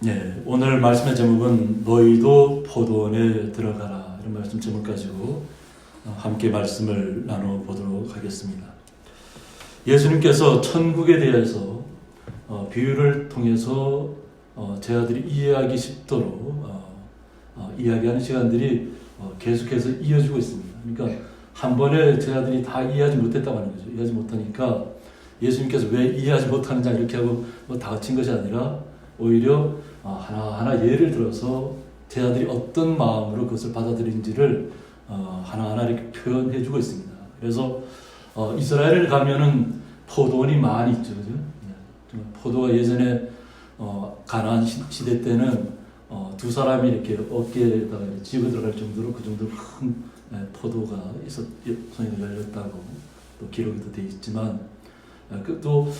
네, 오늘 말씀의 제목은 너희도 포도원에 들어가라, 이런 말씀 제목 가지고 함께 말씀을 나눠보도록 하겠습니다. 예수님께서 천국에 대해서 비유를 통해서 제자들이 이해하기 쉽도록 이야기하는 시간들이 계속해서 이어지고 있습니다. 그러니까 한 번에 제자들이 다 이해하지 못했다고 하는 거죠. 이해하지 못하니까 예수님께서 왜 이해하지 못하는지 이렇게 하고 다 그친 것이 아니라 오히려 하나하나 예를 들어서 제자들이 어떤 마음으로 그것을 받아들인지를 하나하나 이렇게 표현해 주고 있습니다. 그래서 이스라엘을 가면은 포도원이 많이 있죠. 그죠? 포도가 예전에 가나안 시대 때는 두 사람이 이렇게 어깨에다가 집어 들어갈 정도로 그 정도로 큰 포도가 손에 열렸다고 또 기록이 돼 있지만 또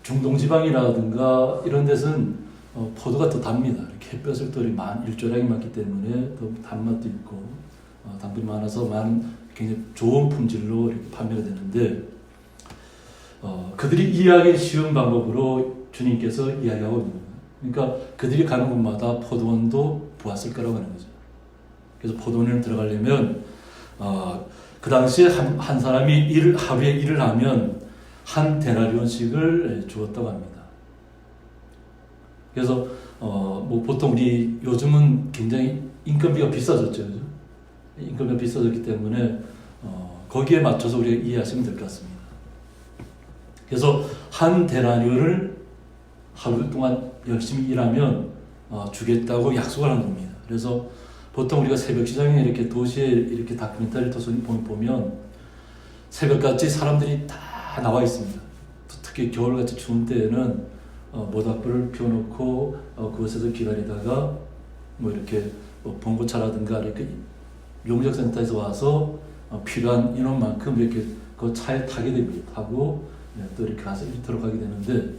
중동 지방이라든가 이런 데서는 포도가 더 답니다. 이렇게 햇볕을 또 일조량이 많기 때문에 더 단맛도 있고 당분이 많아서 굉장히 좋은 품질로 이렇게 판매가 되는데 그들이 이해하기 쉬운 방법으로 주님께서 이야기하고 있는 거예요. 그러니까 그들이 가는 곳마다 포도원도 보았을 거라고 하는 거죠. 그래서 포도원에 들어가려면 그 당시에 한 사람이 하루에 일을 하면 한 데나리온씩을 주었다고 합니다. 그래서 뭐 보통 우리 요즘은 굉장히 인건비가 비싸졌죠, 그죠? 인건비가 비싸졌기 때문에 거기에 맞춰서 우리가 이해하시면 될 것 같습니다. 그래서 한 데나리온을 하루 동안 열심히 일하면 주겠다고 약속을 한 겁니다. 그래서 보통 우리가 새벽 시장에 이렇게 도시에 이렇게 다큐멘터리 보면 새벽같이 사람들이 다 나와 있습니다. 특히 겨울같이 추운 때에는 모닥불을 피워놓고 그곳에서 기다리다가 뭐 이렇게 봉고차라든가 이렇게 용적센터에서 와서 필요한 인원만큼 이렇게 그 차에 타게 됩니다. 타고 또 이렇게 가서 들어가게 되는데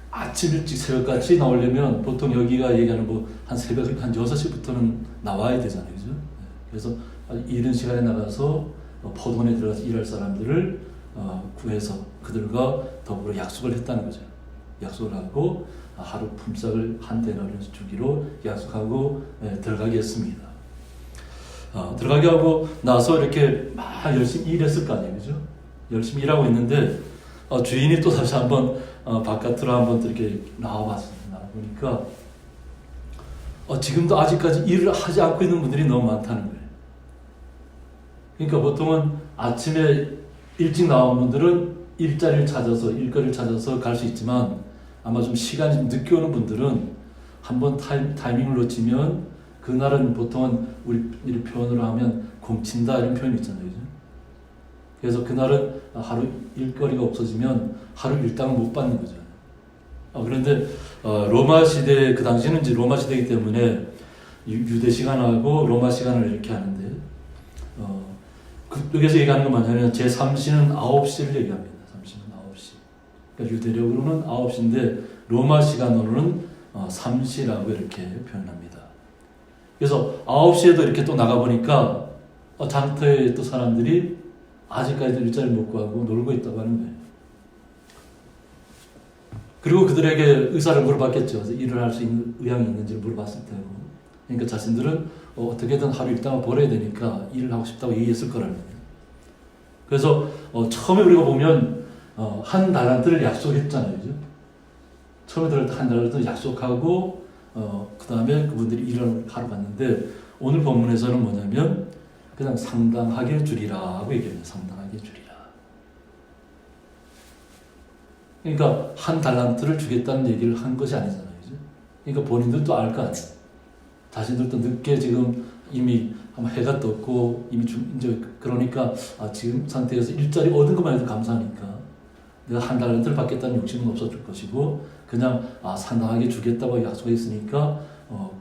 아침 일찍 새벽같이 나오려면 보통 여기가 얘기하는 한 새벽 한 6시부터는 나와야 되잖아요. 그죠? 그래서 이른 시간에 나가서 포도원에 들어가서 일할 사람들을 구해서 그들과 더불어 약속을 했다는 거죠. 약속을 하고 하루 품삯을 한 데나리온씩 주기로 약속하고 들어가게 했습니다. 들어가게 하고 나서 이렇게 막 열심히 일했을 거 아니에요. 그죠? 열심히 일하고 있는데 주인이 또 다시 한번 바깥으로 한번 이렇게 나와봤습니다. 나와보니까 지금도 아직까지 일을 하지 않고 있는 분들이 너무 많다는 거예요. 그러니까 보통은 아침에 일찍 나온 분들은 일자리를 찾아서 일거리를 찾아서 갈 수 있지만 아마 좀 시간이 좀 늦게 오는 분들은 한번 타이밍을 놓치면 그날은 보통은 우리 표현으로 하면 공친다 이런 표현이 있잖아요. 그죠? 그래서 그날은 하루 일거리가 없어지면 하루 일당을 못 받는 거죠. 그런데 로마 시대 그 당시는 이제 로마 시대이기 때문에 유대 시간하고 로마 시간을 이렇게 하는데 여기서 얘기하는 건 뭐냐면 제3시는 9시를 얘기합니다. 3시는 9시. 그러니까 유대력으로는 9시인데 로마 시간으로는 3시라고 이렇게 표현합니다. 그래서 9시에도 이렇게 또 나가보니까 장터에 또 사람들이 아직까지도 일자리를 못 구하고 놀고 있다고 하는 거예요. 그리고 그들에게 의사를 물어봤겠죠. 일을 할 수 있는 의향이 있는지를 물어봤을 테고. 그러니까 자신들은 어떻게든 하루 일당을 벌어야 되니까 일을 하고 싶다고 얘기했을 거라는 거예요. 그래서 처음에 우리가 보면 한 달란트를 약속했잖아요. 그죠? 처음에 들어갈 때 한 달란트를 약속하고 그 다음에 그분들이 일을 하러 갔는데 오늘 본문에서는 뭐냐면 그냥 상당하게 주리라고 얘기해요. 상당하게 주리라. 그러니까 한 달란트를 주겠다는 얘기를 한 것이 아니잖아요. 그죠? 그러니까 본인들도 알 거 아니에요. 자신들도 늦게 지금 이미 해가 떴고 이미 이제 그러니까 지금 상태에서 일자리 얻은 것만 해도 감사하니까 내가 한 달란트를 받겠다는 욕심은 없어질 것이고 그냥 상당하게 주겠다고 약속했으니까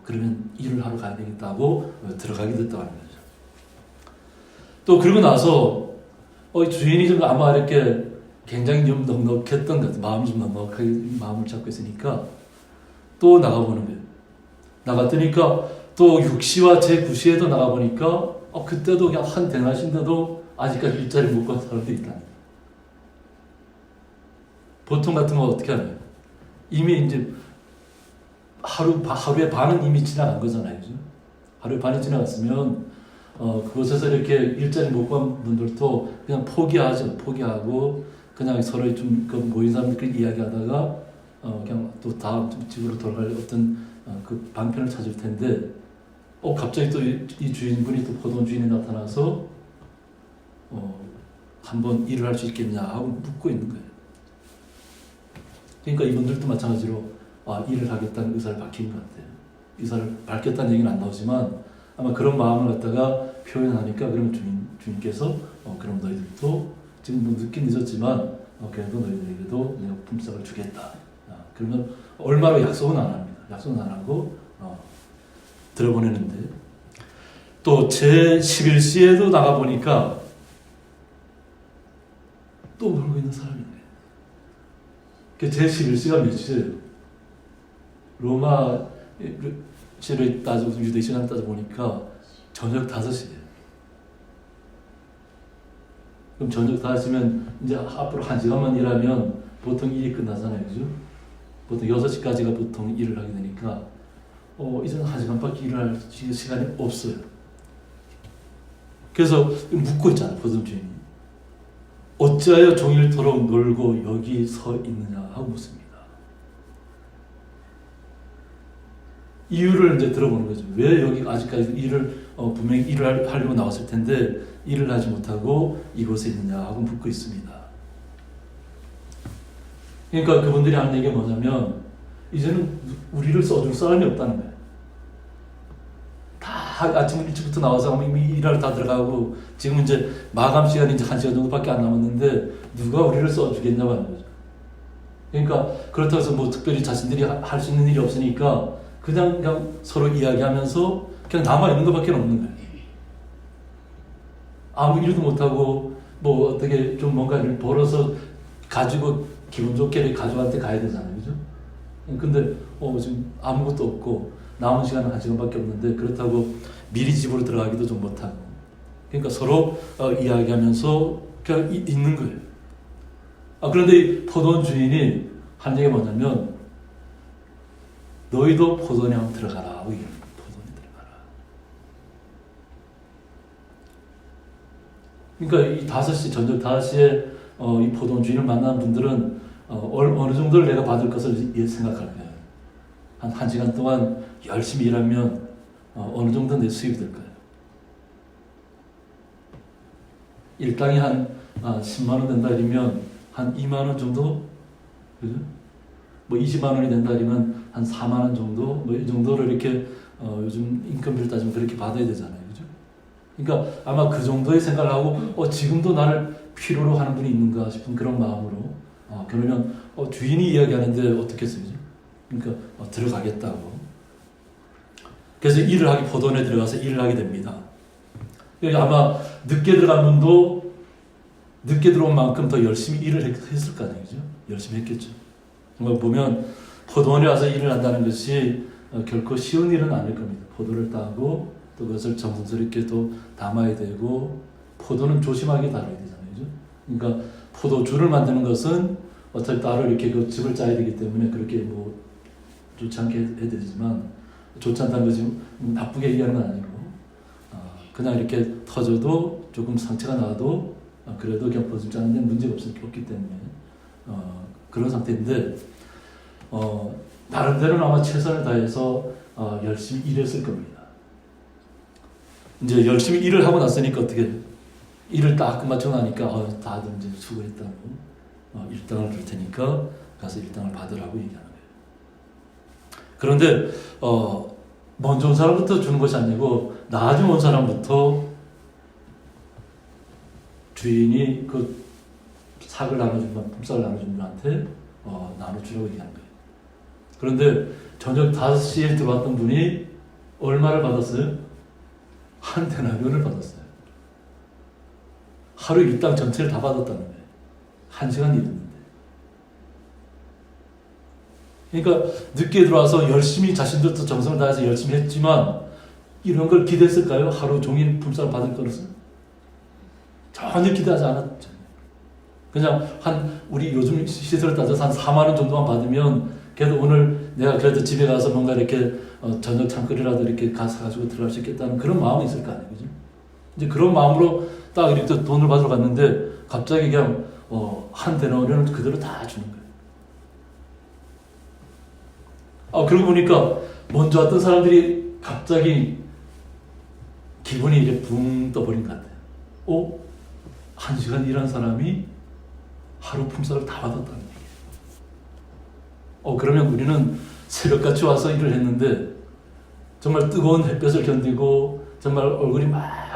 그러면 일을 하러 가야 되겠다고 들어가게 됐다고 하는 거죠. 또 그러고 나서 주인이 좀 아마 이렇게 굉장히 좀 넉넉했던 것 같아요. 마음이 좀 넉넉하게 마음을 잡고 있으니까 또 나가보는 거예요. 나갔더니까 또 6시와 제9시에도 나가보니까 그때도 그냥 한 대낮인데도 아직까지 일자리 못 구한 사람들이 있다. 보통 같은 거 어떻게 하나요? 이미 이제 하루의 반은 이미 지나간 거잖아요. 그죠? 하루의 반이 지나갔으면 그곳에서 이렇게 일자리 못 구한 분들도 그냥 포기하고 그냥 서로 좀 그 모인 사람들끼리 이야기하다가 그냥 또 다음 집으로 돌아갈 어떤 그 방편을 찾을 텐데 갑자기 또 이 주인분이 또 포도원 주인이 나타나서 한번 일을 할 수 있겠냐 하고 묻고 있는 거예요. 그러니까 이분들도 마찬가지로 일을 하겠다는 의사를 밝힌 것 같아요. 의사를 밝혔다는 얘기는 안 나오지만 아마 그런 마음을 갖다가 표현하니까 그러면 주인께서 그럼 너희들도 지금 뭐 늦긴 늦었지만 그래도 너희들에게도 내가 품삯을 주겠다. 그러면 얼마로 약속은 안 합니다. 약속은 안 하고 들어보내는데 또 제11시에도 나가보니까 또 놀고 있는 사람이 있네요. 제11시가 몇 시예요? 로마 시를 따지고 유대 시간 따져보니까 저녁 5시예요. 그럼 저녁 5시면 이제 앞으로 1시간만 일하면 보통 일이 끝나잖아요. 그죠? 보통 6시까지가 보통 일을 하게 되니까 이제는 1시간밖에 일을 할 시간이 없어요. 그래서 묻고 있잖아요. 포도원 주인이. 어찌하여 종일토록 놀고 여기 서 있느냐 하고 묻습니다. 이유를 이제 들어보는 거죠. 왜 여기 아직까지 분명히 일을 하려고 나왔을 텐데 일을 하지 못하고 이곳에 있느냐 하고 묻고 있습니다. 그러니까 그분들이 하는 얘기가 뭐냐면 이제는 우리를 써줄 사람이 없다는 거예요. 다 아침 일찍부터 나와서 이미 일하러 다 들어가고 지금 이제 마감 시간이 이제 1시간 정도밖에 안 남았는데 누가 우리를 써주겠냐고 하는 거죠. 그러니까 그렇다고 해서 뭐 특별히 자신들이 할 수 있는 일이 없으니까 그냥 서로 이야기하면서 그냥 남아있는 것밖에 없는 거예요. 아무 일도 못하고 뭐 어떻게 좀 뭔가 를 벌어서 가지고 기분 좋게 가족한테 가야 되잖아요. 그죠? 근데 지금 아무것도 없고 남은 시간은 1시간밖에 없는데 그렇다고 미리 집으로 들어가기도 좀 못하고 그러니까 서로 이야기하면서 그냥 있는 거예요. 그런데 이 포도원 주인이 한 얘기가 뭐냐면 너희도 포도원에 한번 들어가라 하고 얘기합니다. 포도원에 들어가라. 그러니까 이 5시 저녁 5시에 이 포도원 주인을 만난 분들은 어느 정도를 내가 받을 것을 생각할 거예요. 한 1시간 동안 열심히 일하면 어느 정도 내 수입이 될 거예요. 일당이 한 10만 원 된다 이러면 한 2만 원 정도? 그죠? 뭐 20만 원이 된다 이러면 한 4만 원 정도? 뭐 이 정도를 이렇게 요즘 인건비를 따지면 그렇게 받아야 되잖아요. 그죠? 그러니까 아마 그 정도의 생각을 하고 지금도 나를 필요로 하는 분이 있는가 싶은 그런 마음으로 그러면 주인이 이야기하는데 어떻게 했어요? 그러니까 들어가겠다고. 그래서 포도원에 들어가서 일을 하게 됩니다. 아마 늦게 들어간 분도 늦게 들어온 만큼 더 열심히 일을 했을 거 아니에요. 그죠? 열심히 했겠죠. 보면 포도원에 와서 일을 한다는 것이 결코 쉬운 일은 아닐 겁니다. 포도를 따고 또 그것을 정성스럽게 또 담아야 되고 포도는 조심하게 다뤄야 되잖아요. 그죠? 그러니까 포도주를 만드는 것은 어차피 따로 이렇게 그 즙을 짜야 되기 때문에 그렇게 뭐 좋지 않게 해야 되지만 좋지 않다는 것이 나쁘게 얘기하는 건 아니고 그냥 이렇게 터져도 조금 상처가 나도 그래도 그냥 포도주 짜는 데는 문제가 없기 때문에 그런 상태인데 나름대로는 아마 최선을 다해서 열심히 일했을 겁니다. 이제 열심히 일을 하고 났으니까 어떻게 일을 딱 끝마치고 나니까 다들 이제 수고했다고 일당을 줄 테니까 가서 일당을 받으라고 얘기하는 거예요. 그런데 먼저 온 사람부터 주는 것이 아니고 나중에 온 사람부터 주인이 그 품삯을 나눠준 분한테 나눠주라고 얘기하는 거예요. 그런데 저녁 5시에 들어왔던 분이 얼마를 받았어요? 한 데나리온을 받았어요. 하루 일당 전체를 다 받았다는 거예요. 1시간 일했는데. 그러니까 늦게 들어와서 열심히 자신들도 정성을 다해서 열심히 했지만 이런 걸 기대했을까요? 하루 종일 품삯을 받을 것을? 전혀 기대하지 않았죠. 그냥 우리 요즘 시세를 따져서 한 4만 원 정도만 받으면 그래도 오늘 내가 그래도 집에 가서 뭔가 이렇게 저녁 참거리라도 이렇게 가서 가지고 들어갈 수 있겠다는 그런 마음이 있을 거 아니에요, 그죠? 이제 그런 마음으로 딱 이렇게 돈을 받으러 갔는데 갑자기 그냥 한 데나리온을 그대로 다 주는 거예요. 그러고 보니까 먼저 왔던 사람들이 갑자기 기분이 이렇게 붕 떠버린 것 같아요. 1시간 일한 사람이 하루 품삯을 다 받았다는 얘기예요. 그러면 우리는 새벽같이 와서 일을 했는데 정말 뜨거운 햇볕을 견디고 정말 얼굴이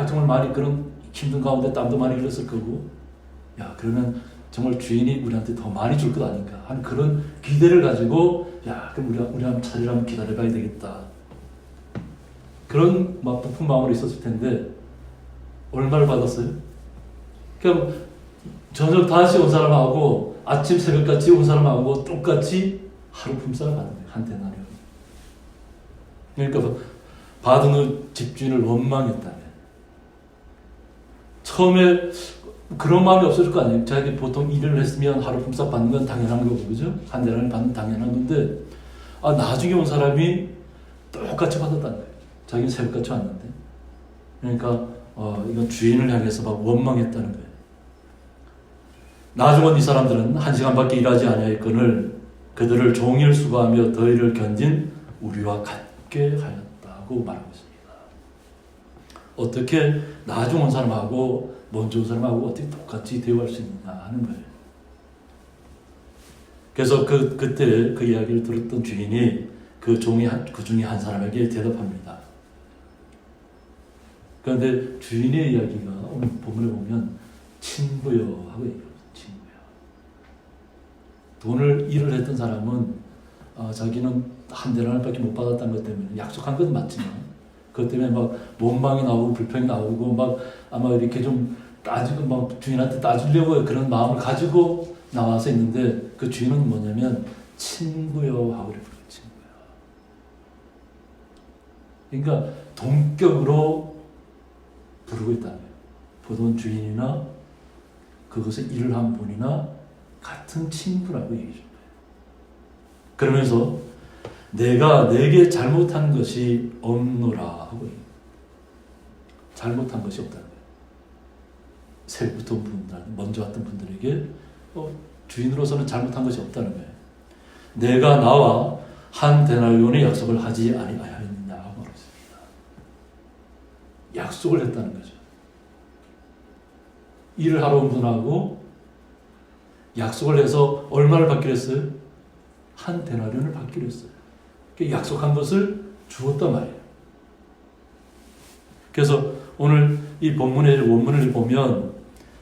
정말 많이 그런 힘든 가운데 땀도 많이 흘렸을 거고, 그러면 정말 주인이 우리한테 더 많이 줄 것 아닌가 하는 그런 기대를 가지고 그럼 우리 한번 차례를 한번 기다려봐야 되겠다. 그런 부푼 마음으로 있었을 텐데 얼마를 받았어요? 그럼 저녁 5시 온 사람하고 아침 새벽같이 온 사람하고 똑같이 하루 품삯을 받는 거예요. 한 데나리온. 그러니까 받은 후 집주인을 원망했다며. 처음에 그런 마음이 없을 거 아니에요. 자기 보통 일을 했으면 하루 품삯 받는 건 당연한 거고, 그죠? 한 데나리온 받는 당연한 건데, 나중에 온 사람이 똑같이 받았다는 거예요. 자기는 새벽같이 왔는데. 그러니까 이건 주인을 향해서 막 원망했다는 거예요. 나중에 이 사람들은 1시간밖에 일하지 아니하였거늘 그들을 종일 수고하며 더위를 견딘 우리와 같게 하였다고 말하고 있습니다. 어떻게 나중 온 사람하고 먼저 온 사람하고 어떻게 똑같이 대우할 수 있느냐 하는 거예요. 그래서 그때 그 이야기를 들었던 주인이 그 중에 한 사람에게 대답합니다. 그런데 주인의 이야기가 오늘 본문에 보면 친구여 하고 얘기합니다. 친구야. 일을 했던 사람은 자기는 한 데나리온밖에 못 받았다는 것 때문에 약속한 건 맞지만 그것 때문에 막 원망이 나오고 불평이 나오고 막 아마 이렇게 좀 따지고 막 주인한테 따지려고 그런 마음을 가지고 나와서 있는데 그 주인은 뭐냐면 친구여 하고 그래 부르는 친구야. 그러니까 동격으로 부르고 있다는 거예요. 보던 주인이나 그것에 일을 한 분이나 같은 친구라고 얘기해 준 거예요. 그러면서 내가 내게 잘못한 것이 없노라 하고 얘기해요. 잘못한 것이 없다는 거예요. 새부터 온 분들, 먼저 왔던 분들에게 주인으로서는 잘못한 것이 없다는 거예요. 내가 나와 한 데나리온의 약속을 하지 아니하였느냐 하고 말했습니다. 약속을 했다는 거죠. 일을 하러 온 분하고 약속을 해서 얼마를 받기로 했어요? 한 데나리온을 받기로 했어요. 약속한 것을 주었단 말이에요. 그래서 오늘 이 본문의 원문을 보면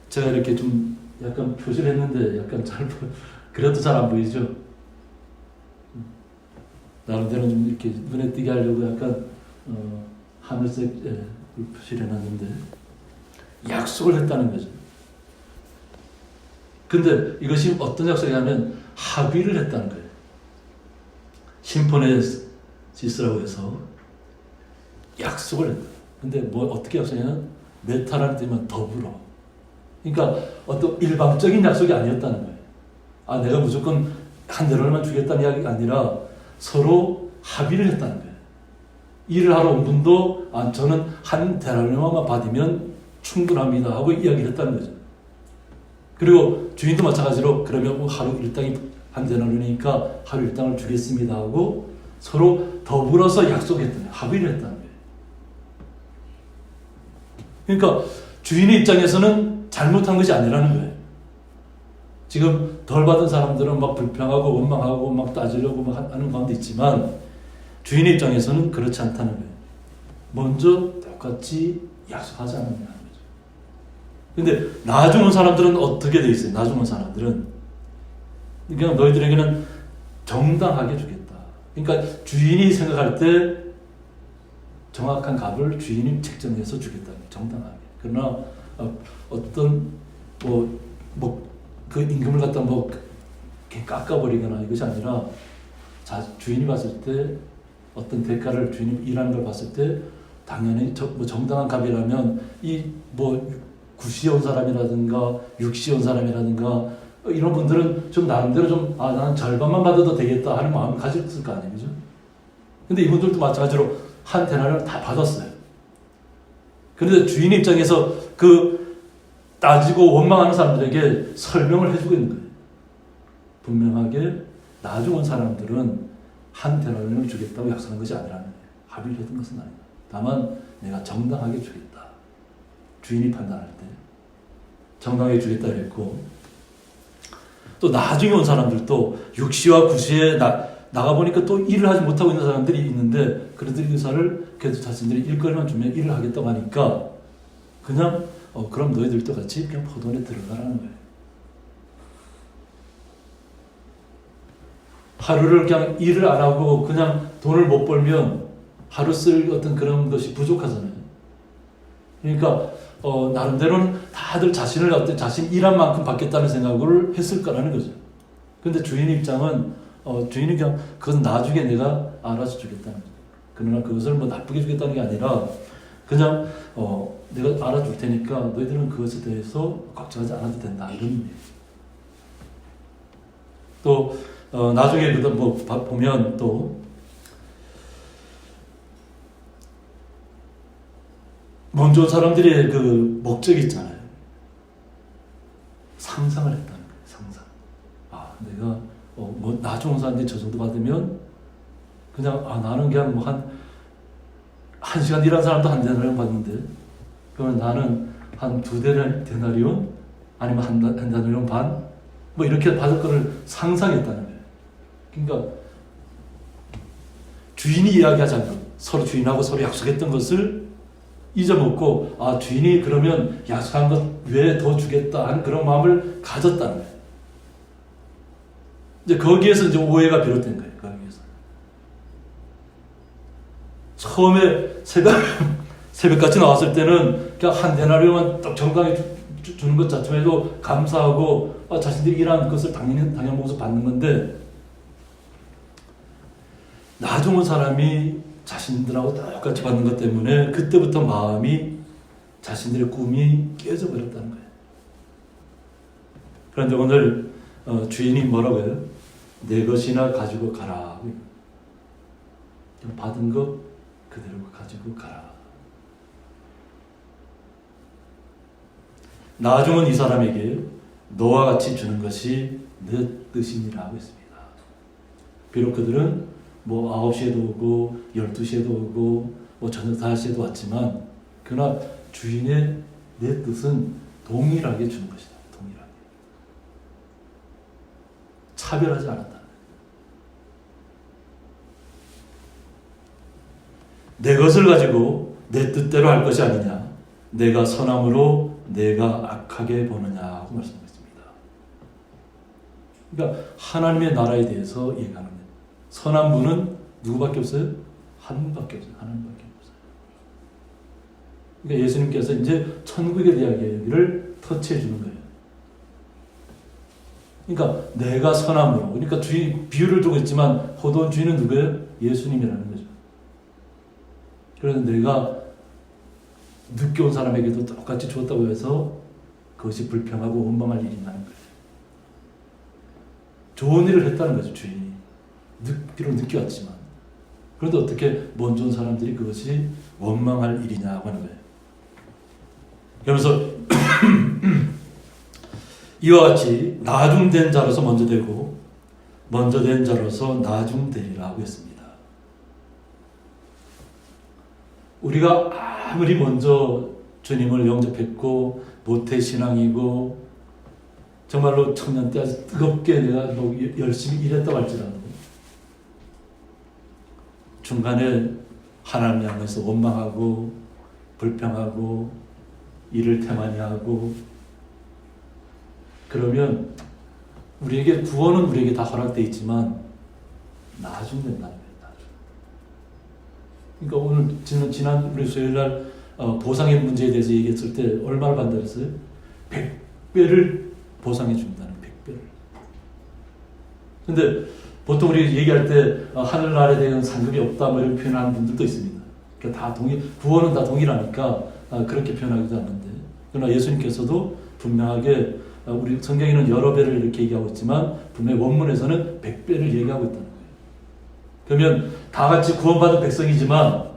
제가 이렇게 좀 약간 표시를 했는데 약간 그래도 잘 안 보이죠? 나름대로 좀 이렇게 눈에 띄게 하려고 약간 하늘색 표시를 해놨는데 약속을 했다는 거죠. 근데 이것이 어떤 약속이냐면 합의를 했다는 거예요. 심포네시스라고 해서 약속을 했다. 근데 어떻게 약속하냐면 메타라는 뜻이면 더불어. 그러니까 어떤 일방적인 약속이 아니었다는 거예요. 내가 무조건 한 데나리온만 주겠다는 이야기가 아니라 서로 합의를 했다는 거예요. 일을 하러 온 분도 저는 한 데나리온만 받으면 충분합니다 하고 이야기를 했다는 거죠. 그리고 주인도 마찬가지로 그러면 하루 일당이 한 데나리온이니까 하루 일당을 주겠습니다 하고 서로 더불어서 약속했다는 거예요. 합의를 했다는 거예요. 그러니까 주인의 입장에서는 잘못한 것이 아니라는 거예요. 지금 덜 받은 사람들은 막 불평하고 원망하고 막 따지려고 막 하는 가운데 있지만 주인의 입장에서는 그렇지 않다는 거예요. 먼저 똑같이 약속하지 않느냐 하는 거죠. 근데 나중 온 사람들은 어떻게 돼 있어요? 나중 온 사람들은 그냥 너희들에게는 정당하게 주겠다. 그러니까 주인이 생각할 때 정확한 값을 주인이 책정해서 주겠다. 정당하게. 그러나 어떤 그 임금을 갖다 깎아버리거나 이것이 아니라 주인이 봤을 때 어떤 대가를 주인이 일하는 걸 봤을 때 당연히 정당한 값이라면 이 9시에 온 사람이라든가 6시에 온 사람이라든가 이런 분들은 좀 나름대로 좀 나는 절반만 받아도 되겠다 하는 마음을 가졌을 거 아니에요, 그죠? 근데 이분들도 마찬가지로 한 데나리온을 다 받았어요. 그런데 주인 입장에서 그 따지고 원망하는 사람들에게 설명을 해주고 있는 거예요. 분명하게 나중 온 사람들은 한 데나리온을 주겠다고 약속한 것이 아니라는 거예요. 합의를 했던 것은 아니다. 다만 내가 정당하게 주겠다. 주인이 판단할 때 정당하게 주겠다 그랬고, 또 나중에 온 사람들도 6시와 9시에 나가보니까 또 일을 하지 못하고 있는 사람들이 있는데, 그들의 의사를 그래도 자신들이 일거리만 주면 일을 하겠다고 하니까 그냥 그럼 너희들도 같이 그냥 포도원에 들어가라는 거예요. 하루를 그냥 일을 안 하고 그냥 돈을 못 벌면 하루 쓸 어떤 그런 것이 부족하잖아요. 그러니까 나름대로는 다들 자신 일한 만큼 받겠다는 생각을 했을 거라는 거죠. 근데 주인 입장은 주인이 그냥 그건 나중에 내가 알아서 주겠다는 거죠. 그러나 그것을 뭐 나쁘게 주겠다는 게 아니라 그냥 내가 알아줄 테니까 너희들은 그것에 대해서 걱정하지 않아도 된다, 이런 의미예요. 또 나중에 뭐 보면 또 먼저 사람들의 그 목적이 있잖아요. 상상을 했다는 거예요. 상상. 내가 뭐 나중 온 사람들이 저 정도 받으면 그냥 나는 그냥 뭐 한 시간 일한 사람도 한 데나리온 받는데, 그러면 나는 한 2데나리온 아니면 한 데나리온 반 뭐 이렇게 받을 거를 상상했다는 거예요. 그러니까 주인이 이야기하지 않고 서로 주인하고 서로 약속했던 것을 잊어먹고 주인이 그러면 약속한 것 외에 더 주겠다 하는 그런 마음을 가졌다는 거예요. 이제 거기에서 이제 오해가 비롯된 거예요. 거기에서 처음에 새벽같이 나왔을 때는 그냥 한 데나리온만 딱 정당하게 주는 것 자체에도 감사하고 자신들이 일한 것을 당연 보고서 받는 건데, 나중 온 사람이 자신들하고 똑같이 받는 것 때문에 그때부터 마음이, 자신들의 꿈이 깨져버렸다는 거예요. 그런데 오늘 주인이 뭐라고 해요? 내 것이나 가지고 가라. 받은 것 그대로 가지고 가라. 나중 온 이 사람에게 너와 같이 주는 것이 내 뜻이니라 하고 있습니다. 비록 그들은 뭐 9시에도 오고 12시에도 오고 뭐 저녁 5시에도 왔지만, 그러나 주인의 내 뜻은 동일하게 주는 것이다. 동일하게. 차별하지 않았다. 내 것을 가지고 내 뜻대로 할 것이 아니냐. 내가 선함으로 내가 악하게 보느냐고 말씀하셨습니다. 그러니까 하나님의 나라에 대해서 얘기하는 거예요. 선한 분은 누구밖에 없어요? 한 분밖에 없어요. 하나님밖에 없어요. 그러니까 예수님께서 이제 천국에 대한 얘기를 터치해 주는 거예요. 그러니까 내가 선함으로, 그러니까 비유를 두고 있지만 포도원 주인은 누구예요? 예수님이라는 거죠. 그래서 내가 늦게 온 사람에게도 똑같이 주었다고 해서 그것이 불평하고 원망할 일이 나는 거예요. 좋은 일을 했다는 거죠, 주인이. 비록 늦게 왔지만. 그런데 어떻게 먼저 온 사람들이 그것이 원망할 일이냐고 하는 거예요. 그러면서 이와 같이 나중된 자로서 먼저 되고 먼저 된 자로서 나중되리라 하고 했습니다. 우리가 아무리 먼저 주님을 영접했고 모태신앙이고 정말로 청년 때 아주 뜨겁게 내가 열심히 일했다고 할지라도 중간에 하나님 향해서 원망하고 불평하고 일을 태만히 하고 그러면 우리에게 구원은 우리에게 다 허락되어 있지만 나중 된다는 거예요. 그러니까 오늘 지난 우리 수요일날 보상의 문제에 대해서 얘기했을 때 얼마를 반대했어요? 100배를 보상해 준다는 100배를. 근데 보통 우리 얘기할 때 하늘나라에 대한 상급이 없다 뭐 이런 표현하는 분들도 있습니다. 그러니까 다 구원은 다 동일하니까 그렇게 표현하기도 하는데, 그러나 예수님께서도 분명하게 우리 성경에는 여러 배를 이렇게 얘기하고 있지만 분명히 원문에서는 100배를 얘기하고 있다는 거예요. 그러면 다 같이 구원받은 백성이지만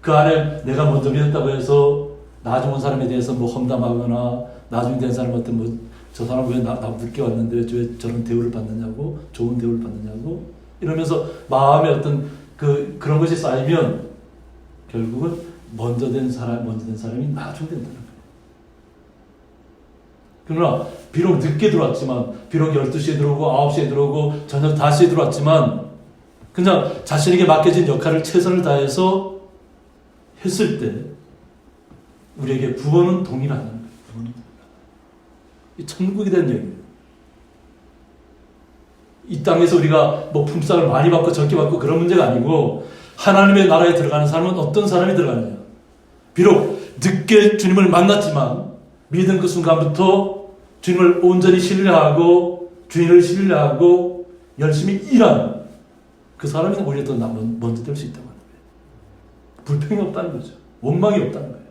그 안에 내가 먼저 믿었다고 해서 나중 온 사람에 대해서 뭐 험담하거나 나중에 된 사람한테 뭐 저 사람 왜 나 늦게 왔는데 왜 저런 대우를 받느냐고, 좋은 대우를 받느냐고 이러면서 마음에 어떤 그런 것이 쌓이면 결국은 먼저 된 사람이 나중 된다는 거예요. 그러나 비록 늦게 들어왔지만, 비록 12시에 들어오고 9시에 들어오고 저녁 5시에 들어왔지만 그냥 자신에게 맡겨진 역할을 최선을 다해서 했을 때 우리에게 구원은 동일하다는 거예요. 이 천국이 된 얘기예요. 이 땅에서 우리가 뭐 품삯을 많이 받고 적게 받고 그런 문제가 아니고 하나님의 나라에 들어가는 사람은 어떤 사람이 들어가느냐. 비록 늦게 주님을 만났지만 믿은 그 순간부터 주님을 온전히 신뢰하고 주인을 신뢰하고 열심히 일하는 그 사람이 오히려 더 먼저 될 수 있다고 하는 거예요. 불평이 없다는 거죠. 원망이 없다는 거예요.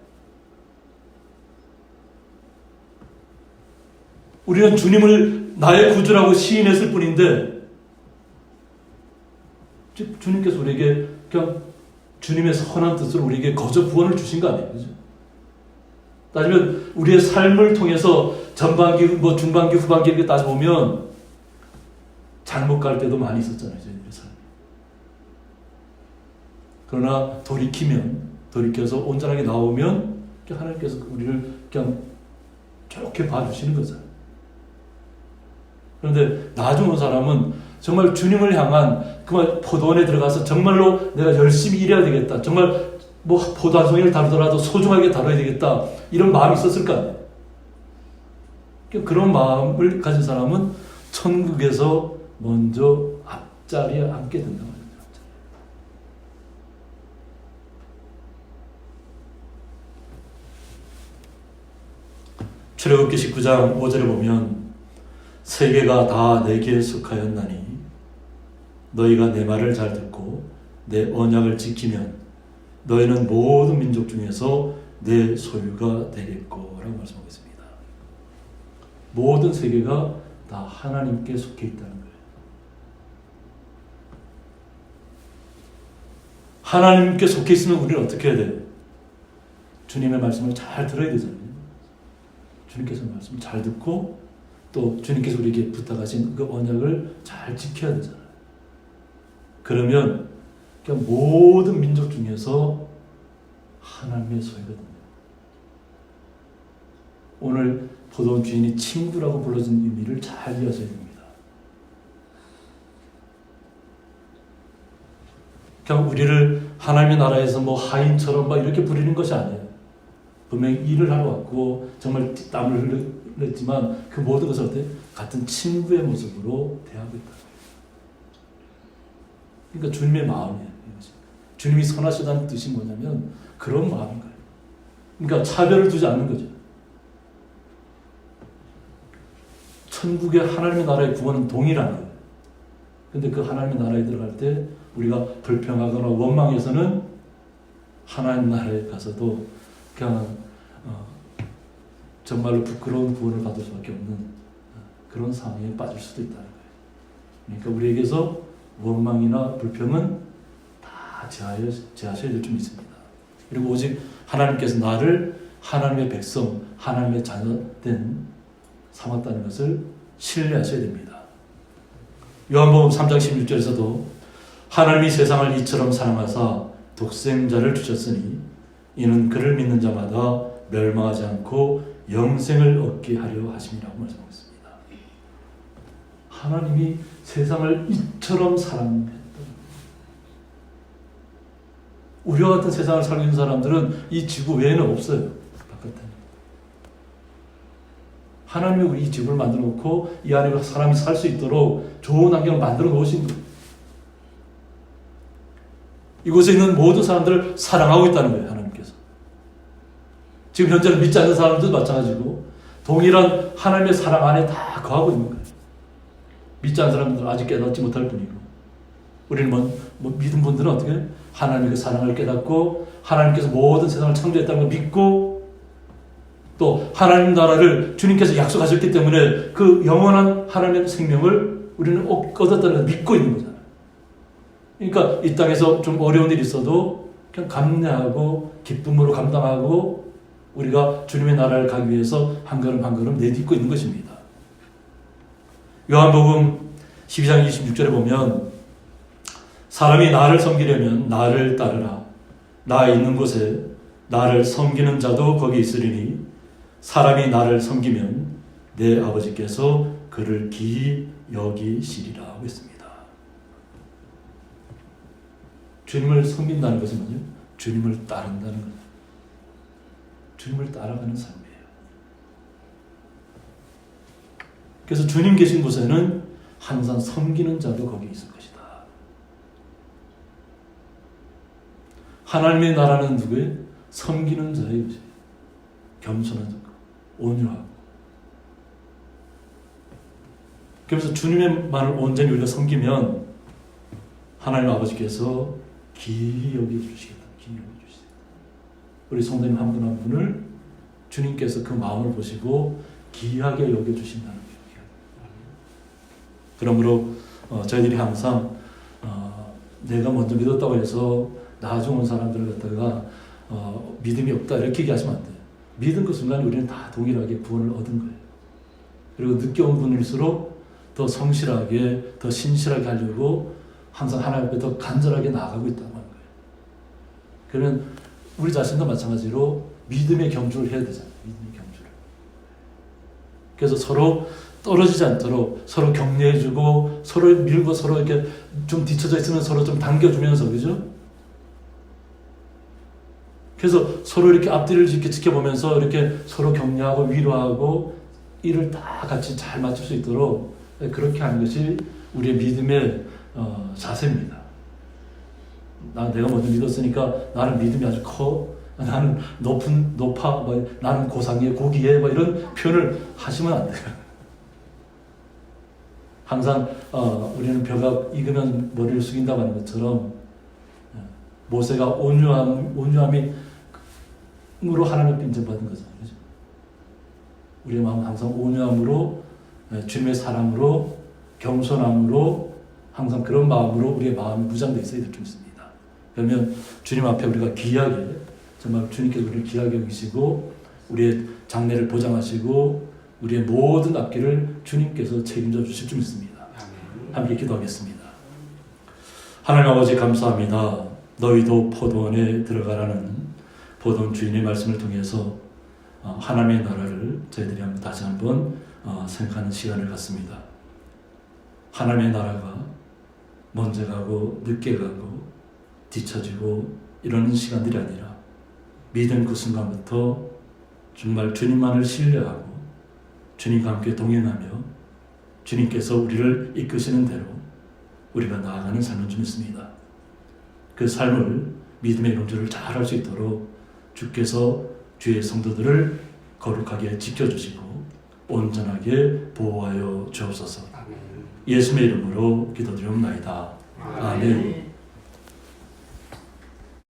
우리는 주님을 나의 구주라고 시인했을 뿐인데 주님께서 우리에게 그냥 주님의 선한 뜻으로 우리에게 거저 구원을 주신 거 아니에요. 그죠? 따지면 우리의 삶을 통해서 전반기, 뭐 중반기, 후반기 이렇게 따져보면 잘못 갈 때도 많이 있었잖아요. 저희들의 삶이. 그러나 돌이켜서 온전하게 나오면 하나님께서 우리를 그냥 좋게 봐주시는 거잖아요. 그런데 나중 온 사람은 정말 주님을 향한 그 포도원에 들어가서 정말로 내가 열심히 일해야 되겠다. 정말 뭐 포도 한 송이를 다루더라도 소중하게 다뤄야 되겠다. 이런 마음이 있었을 거 아니에요. 그런 마음을 가진 사람은 천국에서 먼저 앞자리에 앉게 된다고 합니다. 출애굽기 19장 5절에 보면 세계가 다 내게 속하였나니 너희가 내 말을 잘 듣고 내 언약을 지키면 너희는 모든 민족 중에서 내 소유가 되겠고 라고 말씀하고 있습니다. 모든 세계가 다 하나님께 속해 있다는 거예요. 하나님께 속해 있으면 우리는 어떻게 해야 돼요? 주님의 말씀을 잘 들어야 되잖아요. 주님께서 말씀을 잘 듣고 또 주님께서 우리에게 부탁하신 그 언약을 잘 지켜야 되잖아요. 그러면 그러니까 모든 민족 중에서 하나님의 소유거든요. 오늘 포도원 주인이 친구라고 불러준 의미를 잘 이해하셔야 됩니다. 그냥 우리를 하나님의 나라에서 뭐 하인처럼 막 이렇게 부리는 것이 아니에요. 분명히 일을 하러 왔고 정말 땀을 흘렸지만 그 모든 것을 어때? 같은 친구의 모습으로 대하고 있다. 그러니까 주님의 마음이에요. 주님이 선하시다는 뜻이 뭐냐면 그런 마음인 거예요. 그러니까 차별을 두지 않는 거죠. 천국의 하나님의 나라의 구원은 동일한 거예요. 근데 그 하나님의 나라에 들어갈 때 우리가 불평하거나 원망해서는 하나님 나라에 가서도 그냥 정말로 부끄러운 구원을 받을 수밖에 없는 그런 상황에 빠질 수도 있다는 거예요. 그러니까 우리에게서 원망이나 불평은 다 제하셔야 될 좀 있습니다. 그리고 오직 하나님께서 나를 하나님의 백성, 하나님의 자녀된 삼았다는 것을 신뢰하셔야 됩니다. 요한복음 3장 16절에서도 하나님이 세상을 이처럼 사랑하사 독생자를 주셨으니 이는 그를 믿는 자마다 멸망하지 않고 영생을 얻게 하려 하심이라고 말씀하고 있습니다. 하나님이 세상을 이처럼 사랑했다. 우리와 같은 세상을 살고 있는 사람들은 이 지구 외에는 없어요. 바깥에. 하나님이 우리 이 지구를 만들어 놓고 이 안에 사람이 살 수 있도록 좋은 환경을 만들어 놓으신 거예요. 이곳에 있는 모든 사람들을 사랑하고 있다는 거예요. 하나님께서. 지금 현재는 믿지 않는 사람들도 마찬가지고 동일한 하나님의 사랑 안에 다 거하고 있는 거예요. 믿지 않는 사람들은 아직 깨닫지 못할 뿐이고 우리는 뭐 믿은 분들은 어떻게 하나님의 그 사랑을 깨닫고 하나님께서 모든 세상을 창조했다는 걸 믿고 또 하나님 나라를 주님께서 약속하셨기 때문에 그 영원한 하나님의 생명을 우리는 얻었다는 걸 믿고 있는 거잖아요. 그러니까 이 땅에서 좀 어려운 일이 있어도 그냥 감내하고 기쁨으로 감당하고 우리가 주님의 나라를 가기 위해서 한 걸음 한 걸음 내딛고 있는 것입니다. 요한복음 12장 26절에 보면 사람이 나를 섬기려면 나를 따르라. 나 있는 곳에 나를 섬기는 자도 거기 있으리니 사람이 나를 섬기면 내 아버지께서 그를 기히 여기시리라 하고 있습니다. 주님을 섬긴다는 것은 뭐죠? 주님을 따른다는 거죠. 주님을 따라가는 삶이에요. 그래서 주님 계신 곳에는 항상 섬기는 자도 거기 있을 것이다. 하나님의 나라는 누구예요? 섬기는 자의 것이에요. 겸손한 자, 온유하고. 그래서 주님의 말을 온전히 우리가 섬기면 하나님 아버지께서 기히 여겨주시겠다. 기히 여겨주시겠다. 우리 성도님 한 분 한 분을 주님께서 그 마음을 보시고 기이하게 여겨주신다는 거예요. 그러므로 저희들이 항상 내가 먼저 믿었다고 해서 나중 온 사람들을 갖다가 믿음이 없다 이렇게 얘기하시면 안 돼요. 믿은 그 순간에 우리는 다 동일하게 구원을 얻은 거예요. 그리고 늦게 온 분일수록 더 성실하게 더 신실하게 하려고 항상 하나님 앞에 더 간절하게 나아가고 있다는 거예요. 그러면 우리 자신도 마찬가지로 믿음의 경주를 해야 되잖아요. 믿음의 경주를. 그래서 서로 떨어지지 않도록 서로 격려해주고 서로 밀고 서로 이렇게 좀 뒤쳐져 있으면 서로 좀 당겨주면서 그죠? 그래서 서로 이렇게 앞뒤를 이렇게 지켜보면서 이렇게 서로 격려하고 위로하고 일을 다 같이 잘 맞출 수 있도록 그렇게 하는 것이 우리의 믿음의 자세입니다. 내가 먼저 믿었으니까 나는 믿음이 아주 커. 나는 높아. 나는 고상해, 고귀해. 이런 표현을 하시면 안 돼요. 항상 우리는 벼가 익으면 머리를 숙인다고 하는 것처럼 모세가 온유함으로 하나님께 인정받은 거잖아요. 그렇죠? 우리의 마음은 항상 온유함으로 주님의 사랑으로 겸손함으로 항상 그런 마음으로 우리의 마음이 무장되어 있어야 될 줄 믿습니다. 그러면 주님 앞에 우리가 귀하게 정말 주님께서 우리를 귀하게 여기시고 우리의 장래를 보장하시고 우리의 모든 앞길을 주님께서 책임져 주실 줄 믿습니다. 함께 기도하겠습니다. 하나님 아버지 감사합니다. 너희도 포도원에 들어가라는 포도원 주인의 말씀을 통해서 하나님의 나라를 저희들이 다시 한번 생각하는 시간을 갖습니다. 하나님의 나라가 먼저 가고 늦게 가고 뒤처지고 이러는 시간들이 아니라 믿은 그 순간부터 정말 주님만을 신뢰하고 주님과 함께 동행하며 주님께서 우리를 이끄시는 대로 우리가 나아가는 삶을 좀 있습니다. 그 삶을 믿음의 경주를 잘 할 수 있도록 주께서 주의 성도들을 거룩하게 지켜주시고 온전하게 보호하여 주옵소서. 예수님의 이름으로 기도드리옵나이다. 아멘.